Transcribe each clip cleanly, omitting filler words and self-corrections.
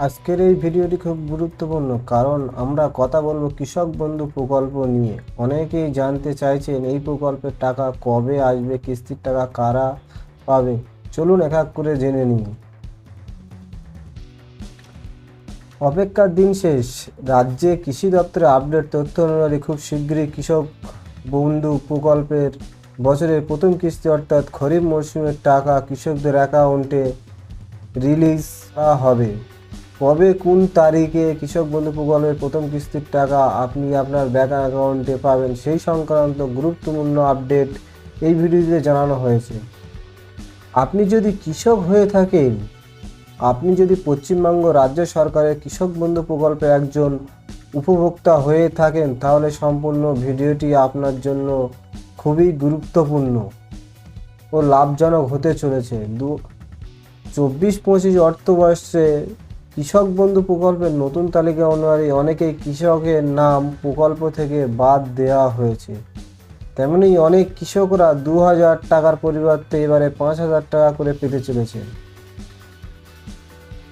আজকের এই ভিডিওটি খুব গুরুত্বপূর্ণ কারণ আমরা কথা বলবো কৃষক বন্ধু প্রকল্প নিয়ে। অনেকেই জানতে চাইছেন এই প্রকল্পের টাকা কবে আসবে, কিস্তির টাকা কারা পাবে। চলুন এক এক করে জেনে নিই। অপেক্ষার দিন শেষ। রাজ্যে কৃষি দপ্তরের আপডেট তথ্য অনুযায়ী খুব শীঘ্রই কৃষক বন্ধু প্রকল্পের বছরের প্রথম কিস্তি অর্থাৎ খরিফ মরশুমের টাকা কৃষকদের অ্যাকাউন্টে রিলিজ করা হবে। কবে কোন তারিখে কৃষক বন্ধু প্রকল্পের প্রথম কিস্তির টাকা আপনি আপনার ব্যাংক অ্যাকাউন্টে পাবেন সেই সংক্রান্ত গুরুত্বপূর্ণ আপডেট এই ভিডিওতে জানানো হয়েছে। আপনি যদি কৃষক হয়ে থাকেন, আপনি যদি পশ্চিমবঙ্গ রাজ্য সরকারের কৃষক বন্ধু প্রকল্পের একজন উপভোক্তা হয়ে থাকেন, তাহলে সম্পূর্ণ ভিডিওটি আপনার জন্য খুবই গুরুত্বপূর্ণ ও লাভজনক হতে চলেছে। 24-25 অর্থবর্ষে কৃষক বন্ধু প্রকল্পের নতুন তালিকা অনুযায়ী অনেকেই কৃষকের নাম প্রকল্প থেকে বাদ দেওয়া হয়েছে। তেমনি অনেক কৃষকরা 2000 টাকার পরিবর্তে এবারে 5000 টাকা করে পেতে চলেছে।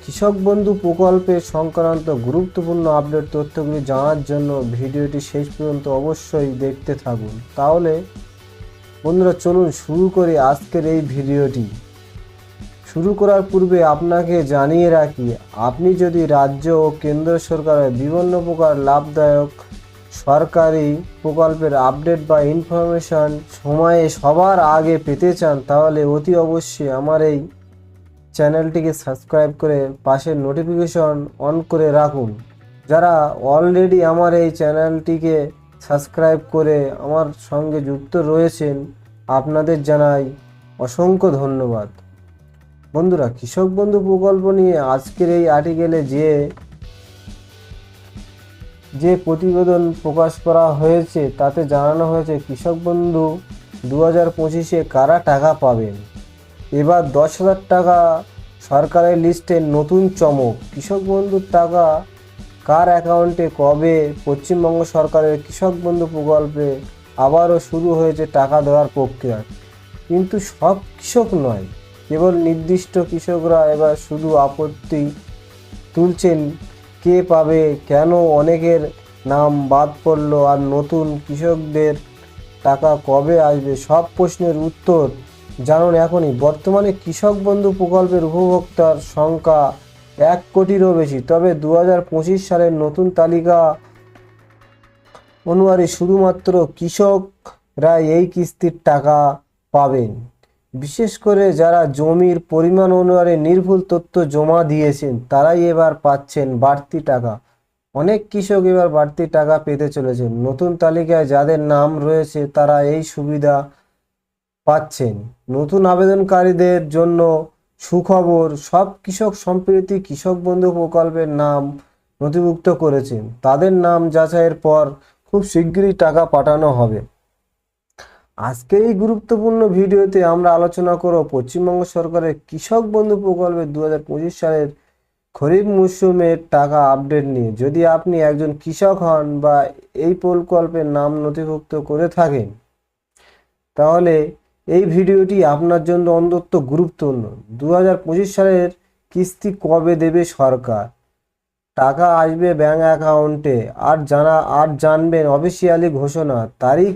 কৃষক বন্ধু প্রকল্পের সংক্রান্ত গুরুত্বপূর্ণ আপডেট তথ্যগুলি জানার জন্য ভিডিওটি শেষ পর্যন্ত অবশ্যই দেখতে থাকুন। তাহলে বন্ধুরা চলুন শুরু করি আজকের এই ভিডিওটি। শুরু করার পূর্বে আপনাকে জানিয়ে রাখি, আপনি যদি রাজ্য ও কেন্দ্র সরকারের বিভিন্ন প্রকার লাভদায়ক সরকারি প্রকল্পের আপডেট বা ইনফরমেশন সময়ে সবার আগে পেতে চান, তাহলে অতি অবশ্যই আমার এই চ্যানেলটিকে সাবস্ক্রাইব করে পাশের নোটিফিকেশন অন করে রাখুন। যারা অলরেডি আমার এই চ্যানেলটিকে সাবস্ক্রাইব করে আমার সঙ্গে যুক্ত রয়েছেন, আপনাদের জানাই অসংখ্য ধন্যবাদ। বন্ধুরা, কৃষক বন্ধু প্রকল্প নিয়ে আজকের এই আর্টিকেলে যে প্রতিবেদন প্রকাশ করা হয়েছে তাতে জানানো হয়েছে কৃষক বন্ধু 2025-এ কারা টাকা পাবেন। এবার 10,000 টাকা সরকারের লিস্টে নতুন চমক। কৃষক বন্ধুর টাকা কার অ্যাকাউন্টে কবে? পশ্চিমবঙ্গ সরকারের কৃষক বন্ধু প্রকল্পে আবারও শুরু হয়েছে টাকা দেওয়ার প্রক্রিয়া, কিন্তু সব কৃষক নয়, কেবল নির্দিষ্ট কৃষকরা এবার শুধু আপত্তি তুলছেন কে পাবে, কেন অনেকের নাম বাদ পড়লো আর নতুন কৃষকদের টাকা কবে আসবে। সব প্রশ্নের উত্তর জানুন এখনই। বর্তমানে কৃষক বন্ধু প্রকল্পের উপভোক্তার সংখ্যা 1 কোটিরও বেশি, তবে 2025 সালের নতুন তালিকা অনুযায়ী শুধুমাত্র কৃষকরা এই কিস্তির টাকা পাবেন। বিশেষ করে যারা জমির পরিমাণ অনুযায়ী নির্ভুল তথ্য জমা দিয়েছেন তারাই এবার পাচ্ছেন বাড়তি টাকা। অনেক কৃষক এবার বাড়তি টাকা পেতে চলেছেন। নতুন তালিকায় যাদের নাম রয়েছে তারা এই সুবিধা পাচ্ছেন। নতুন আবেদনকারীদের জন্য সুখবর, সব কৃষক সম্প্রতি কৃষক বন্ধু প্রকল্পের নাম নথিভুক্ত করেছেন। তাদের নাম যাচাইয়ের পর খুব শীঘ্রই টাকা পাঠানো হবে। আজকের এই গুরুত্বপূর্ণ ভিডিওতে আমরা আলোচনা করব পশ্চিমবঙ্গ সরকারের কৃষক বন্ধু প্রকল্পের 2025 সালের খরিফ মৌসুমের টাকা আপডেট নিয়ে। যদি আপনি একজন কৃষক হন বা এই প্রকল্পের নাম নথিভুক্ত করে থাকেন, তাহলে এই ভিডিওটি আপনার জন্য অত্যন্ত গুরুত্বপূর্ণ। 2025 সালের কিস্তি কবে দেবে সরকার, টাকা আসবে ব্যাংক অ্যাকাউন্টে, আর জানবেন অফিসিয়ালি ঘোষণা। তারই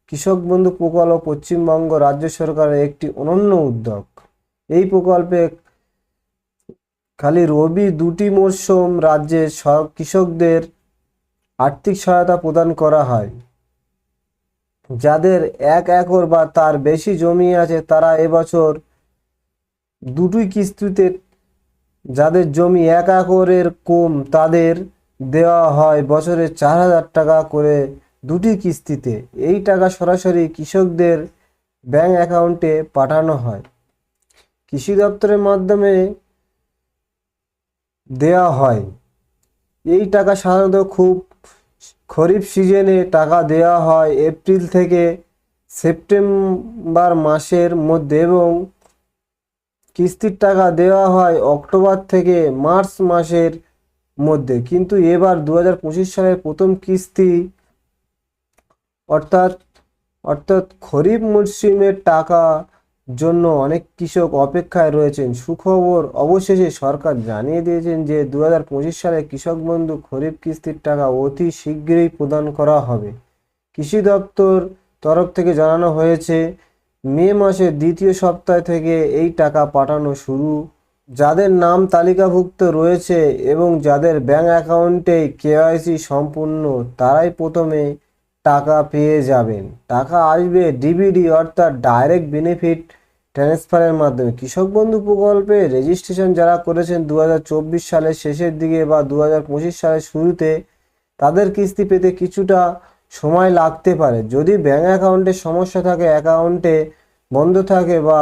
কৃষক বন্ধু প্রকল্প পশ্চিমবঙ্গ রাজ্য সরকারের একটি অনন্য উদ্যোগ। এই প্রকল্পে খালি রবি 2টি মরশুম রাজ্যের সব কৃষকদের আর্থিক সহায়তা প্রদান করা হয়। যাদের 1 একর বা তার বেশি জমি আছে তারা এবছর দুটি কিস্তিতে, যাদের জমি 1 একরের কম তাদের দেওয়া হয় বছরে 4,000 টাকা করে দুটি কিস্তিতে। এই টাকা সরাসরি কৃষকদের ব্যাংক অ্যাকাউন্টে পাঠানো হয়, কৃষি দপ্তরের মাধ্যমে দেওয়া হয়। এই টাকা সাধারণত খরিফ সিজনে টাকা দেওয়া হয় এপ্রিল থেকে সেপ্টেম্বর মাসের মধ্যে এবং কিস্তির টাকা দেওয়া হয় অক্টোবর থেকে মার্চ মাসের মধ্যে। কিন্তু এবার 2025 সালের প্রথম কিস্তি অর্থাৎ খরিফ মরশুমের টাকা জন্য অনেক কৃষক অপেক্ষায় রয়েছেন। সুখবর, অবশেষে সরকার জানিয়ে দিয়েছেন যে 2025 সালে কৃষক বন্ধু খরিফ কিস্তির টাকা অতি শীঘ্রই প্রদান করা হবে। কৃষি দপ্তর তরফ থেকে জানানো হয়েছে, মে মাসের দ্বিতীয় সপ্তাহ থেকে এই টাকা পাঠানো শুরু। যাদের নাম তালিকাভুক্ত রয়েছে এবং যাদের ব্যাংক অ্যাকাউন্টে কেওয়াইসি সম্পূর্ণ, তারাই প্রথমে টাকা পেয়ে যাবেন। টাকা আসবে ডিবিডি অর্থাৎ ডাইরেক্ট বেনিফিট ট্রান্সফারের মাধ্যমে। কৃষক বন্ধু প্রকল্পে রেজিস্ট্রেশন যারা করেছেন 2024 সালের শেষের দিকে বা 2025 সালের শুরুতে, তাদের কিস্তি পেতে কিছুটা সময় লাগতে পারে। যদি ব্যাংক অ্যাকাউন্টে সমস্যা থাকে, অ্যাকাউন্টে বন্ধ থাকে বা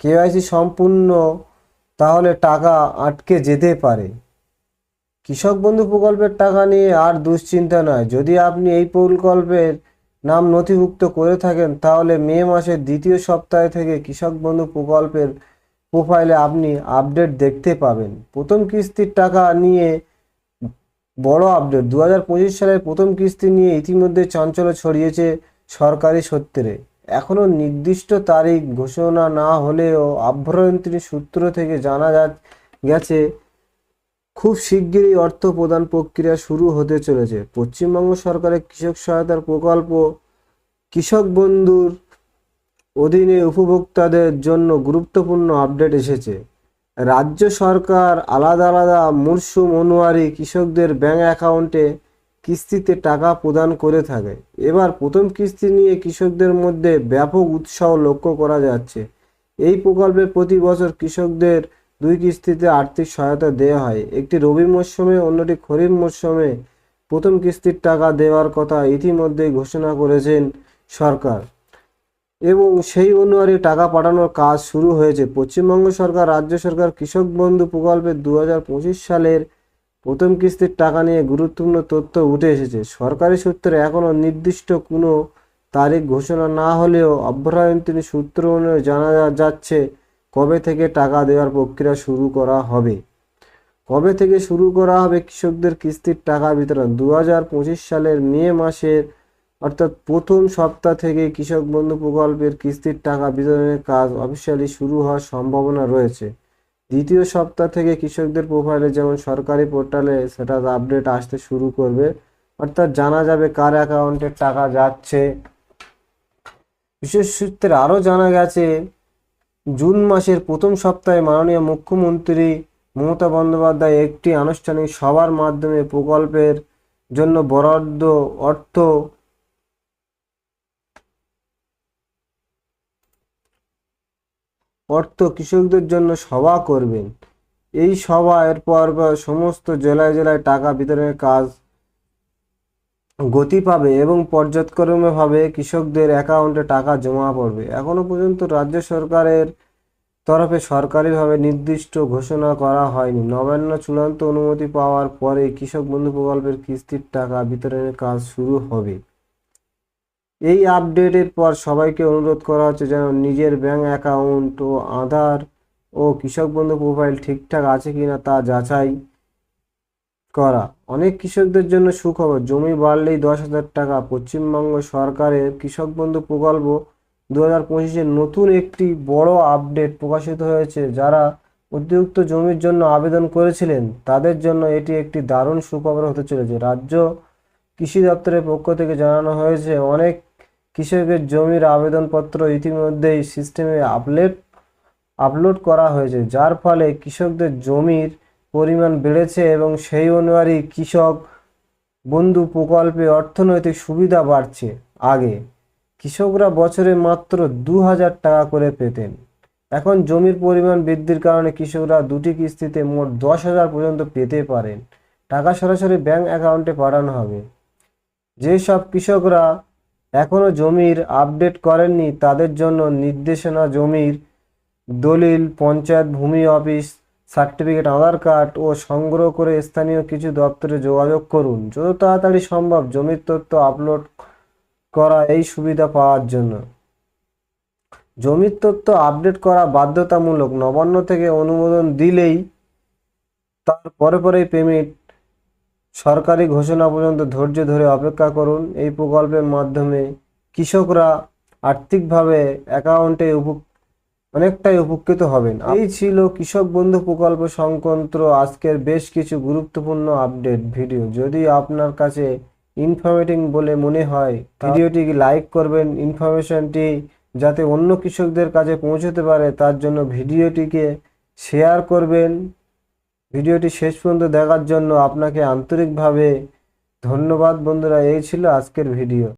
কেওয়াইসি সম্পূর্ণ, তাহলে টাকা আটকে যেতে পারে। কৃষক বন্ধু প্রকল্পের টাকা নিয়ে আর দুশ্চিন্তা নয়। যদি আপনি এই প্রকল্পের নাম নথিভুক্ত করে থাকেন, তাহলে মে মাসের দ্বিতীয় সপ্তাহ থেকে কৃষক বন্ধু প্রকল্পের প্রোফাইলে আপনি আপডেট দেখতে পাবেন। প্রথম কিস্তির টাকা নিয়ে বড় আপডেট। 2025 সালের প্রথম কিস্তি নিয়ে ইতিমধ্যে চাঞ্চল্য ছড়িয়েছে সরকারি সূত্রে। এখনও নির্দিষ্ট তারিখ ঘোষণা না হলেও আভ্যন্তরীণ সূত্র থেকে জানা গেছে খুব শিগগিরই অর্থ প্রদান প্রক্রিয়া শুরু হতে চলেছে। পশ্চিমবঙ্গ সরকারের কৃষক সহায়তার প্রকল্প কৃষক বন্ধুর অধীনে উপভোক্তাদের জন্য গুরুত্বপূর্ণ আপডেট এসেছে। রাজ্য সরকার আলাদা আলাদা মরশুম অনুযায়ী কৃষকদের ব্যাংক অ্যাকাউন্টে কিস্তিতে টাকা প্রদান করে থাকে। এবার প্রথম কিস্তি নিয়ে কৃষকদের মধ্যে ব্যাপক উৎসাহ লক্ষ্য করা যাচ্ছে। এই প্রকল্পে প্রতি বছর কৃষকদের দুই কিস্তিতে আর্থিক সহায়তা দেওয়া হয়। একটি রবি মরশুমে, অন্যটি খরিফ মরশুমে। প্রথম কিস্তির টাকা দেওয়ার কথা ইতিমধ্যেই ঘোষণা করেছেন সরকার এবং সেই অনুযায়ী টাকা পাঠানোর কাজ শুরু হয়েছে। পশ্চিমবঙ্গ সরকার, রাজ্য সরকার কৃষক বন্ধু প্রকল্পের 2025 সালের প্রথম কিস্তির টাকা নিয়ে গুরুত্বপূর্ণ তথ্য উঠে এসেছে। সরকারি সূত্রে এখনও নির্দিষ্ট কোনো তারিখ ঘোষণা না হলেও আভ্যন্তরীণ সূত্র অনুযায়ী জানা যাচ্ছে কবে থেকে টাকা দেওয়ার প্রক্রিয়া শুরু করা হবে। কবে থেকে শুরু করা হবে কৃষকদের কিস্তির টাকা বিতরণ? 2025 সালের মে মাসের অর্থাৎ প্রথম সপ্তাহ থেকে কৃষক বন্ধু প্রকল্পের কিস্তির টাকা বিতরণের কাজ অফিসিয়ালি শুরু হওয়ার সম্ভাবনা রয়েছে। দ্বিতীয় সপ্তাহ থেকে কৃষকদের প্রোফাইলে, যেমন সরকারি পোর্টালে, সেটা আপডেট আসতে শুরু করবে, অর্থাৎ জানা যাবে কার অ্যাকাউন্টে টাকা যাচ্ছে। বিশেষ সূত্রে আরও জানা গেছে, জুন মাসের প্রথম সপ্তাহে মাননীয় মুখ্যমন্ত্রী মমতা বন্দ্যোপাধ্যায় একটি আনুষ্ঠানিক সভার মাধ্যমে প্রকল্পের জন্য বরাদ্দ অর্থ কৃষকদের জন্য সভা করবেন। এই সভার পর সমস্ত জেলায় জেলায় টাকা বিতরণের কাজ গতি পাবে এবং পর্যায়ক্রমেভাবে কৃষকদের অ্যাকাউন্টে টাকা জমা পড়বে। এখনো পর্যন্ত রাজ্য সরকারের তরফে সরকারিভাবে নির্দিষ্ট ঘোষণা করা হয়নি। নবান্ন চূড়ান্ত অনুমতি পাওয়ার পরে কৃষক বন্ধু প্রকল্পের কিস্তির টাকা বিতরণের কাজ শুরু হবে। এই আপডেটের পর সবাইকে অনুরোধ করা হচ্ছে যেন নিজের ব্যাংক অ্যাকাউন্ট ও আধার ও কৃষক বন্ধু প্রোফাইল ঠিকঠাক আছে কিনা তা যাচাই করা। অনেক কৃষকদের জন্য সুখবর, জমি বাড়লেই 10,000 টাকা। পশ্চিমবঙ্গ সরকারের কৃষক বন্ধু প্রকল্প 2025-এর নতুন একটি বড় আপডেট প্রকাশিত হয়েছে। যারা অতিরিক্ত জমির জন্য আবেদন করেছিলেন, তাদের জন্য এটি একটি দারুণ সুখবর হতে চলেছে। রাজ্য কৃষি দপ্তরের পক্ষ থেকে জানানো হয়েছে, অনেক কৃষকের জমির আবেদনপত্র ইতিমধ্যেই সিস্টেমে আপলোড করা হয়েছে, যার ফলে কৃষকদের জমির পরিমাণ বেড়েছে এবং সেই অনুযায়ী কৃষক বন্ধু প্রকল্পে অর্থনৈতিক সুবিধা বাড়ছে। আগে কৃষকরা বছরে মাত্র 2,000 টাকা করে পেতেন। এখন জমির পরিমাণ বৃদ্ধির কারণে কৃষকরা দুটি কিস্তিতে মোট 10,000 পর্যন্ত পেতে পারেন। টাকা সরাসরি ব্যাংক অ্যাকাউন্টে পাঠানো হবে। যেসব কৃষকরা এখনও জমির আপডেট করেননি, তাদের জন্য নির্দেশনা, জমির দলিল, পঞ্চায়েত ভূমি অফিস সার্টিফিকেট, আধার কার্ড ও সংগ্রহ করে স্থানীয় কিছু দপ্তরে যোগাযোগ করুন। যত তাড়াতাড়ি সম্ভব জমির তথ্য আপলোড করা এই সুবিধা পাওয়ার জন্য। জমির তথ্য আপডেট করা বাধ্যতামূলক। নবান্ন থেকে অনুমোদন দিলেই তার পরেই পেমেন্ট। সরকারি ঘোষণা পর্যন্ত ধৈর্য ধরে অপেক্ষা করুন। এই প্রকল্পের মাধ্যমে কৃষকরা আর্থিকভাবে অ্যাকাউন্টে অনেকটাই উপকৃত হবেন। এই ছিল কৃষক বন্ধু প্রকল্প সংক্রান্ত আজকের বেশ কিছু গুরুত্বপূর্ণ আপডেট ভিডিও। যদি আপনার কাছে ইনফরমেটিভ বলে মনে হয় ভিডিওটি লাইক করবেন। ইনফরমেশনটি যাতে অন্য কৃষকদের কাছে পৌঁছতে পারে তার জন্য ভিডিওটিকে শেয়ার করবেন। ভিডিওটি শেষ পর্যন্ত দেখার জন্য আপনাকে আন্তরিকভাবে ধন্যবাদ বন্ধুরা। এই ছিল আজকের ভিডিও।